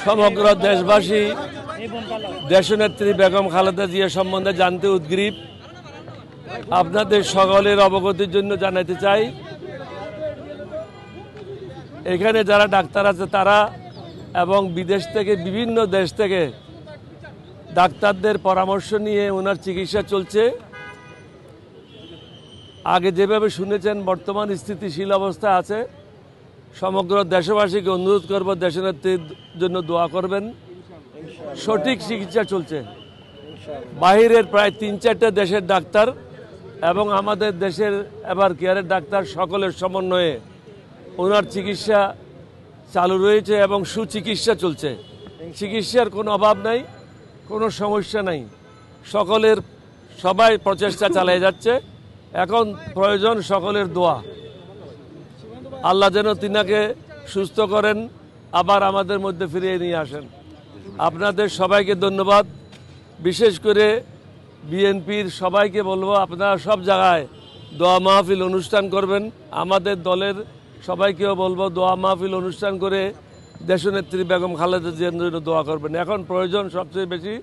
সমগ্র দেশবাসী দেশনেত্রী বেগম খালেদা জিয়া সম্বন্ধে জানতে উদ্গ্রীব। আপনাদের সকলের অবগতির জন্য জানাতে চাই, এখানে যারা ডাক্তার আছে তারা এবং বিদেশ থেকে বিভিন্ন দেশ থেকে ডাক্তারদের পরামর্শ নিয়ে ওনার চিকিৎসা চলছে। আগে যেভাবে শুনেছেন বর্তমান স্থিতিশীল অবস্থা আছে। সমগ্র দেশবাসীকে অনুরোধ করব দেশনেত্রীর জন্য দোয়া করবেন। সঠিক চিকিৎসা চলছে। বাহিরের প্রায় ৩-৪টা দেশের ডাক্তার এবং আমাদের দেশের এবার কেয়ারের ডাক্তার সকলের সমন্বয়ে ওনার চিকিৎসা চালু রয়েছে এবং সুচিকিৎসা চলছে। চিকিৎসার কোনো অভাব নাই, কোনো সমস্যা নাই। সবাই প্রচেষ্টা চালিয়ে যাচ্ছে। এখন প্রয়োজন সকলের দোয়া। আল্লাহ যেন তিনাকে সুস্থ করেন, আবার আমাদের মধ্যে ফিরিয়ে নিয়ে আসেন। আপনাদের সবাইকে ধন্যবাদ। বিশেষ করে বিএনপির সবাইকে বলবো, আপনারা সব জায়গায় দোয়া মাহফিল অনুষ্ঠান করবেন। আমাদের দলের সবাইকেও বলবো দোয়া মাহফিল অনুষ্ঠান করে দেশনেত্রী বেগম খালেদা জিয়ার জন্য দোয়া করবেন। এখন প্রয়োজন সবচেয়ে বেশি,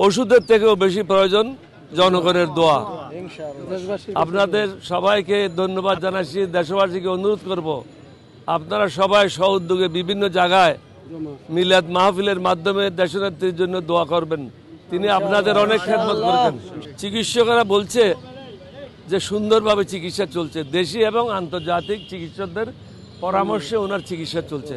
ওষুধের থেকেও বেশি প্রয়োজন জনগণের দোয়া। আপনাদের সবাইকে ধন্যবাদ জানাচ্ছি। দেশবাসীকে অনুরোধ করব, আপনারা সবাই সহউদ্যোগে বিভিন্ন জায়গায় মিলাদ মাহফিলের মাধ্যমে দেশনেত্রীর জন্য দোয়া করবেন। তিনি আপনাদের অনেক খেদমত করবেন। চিকিৎসকরা বলছে যে সুন্দরভাবে চিকিৎসা চলছে। দেশি এবং আন্তর্জাতিক চিকিৎসকদের পরামর্শে ওনার চিকিৎসা চলছে।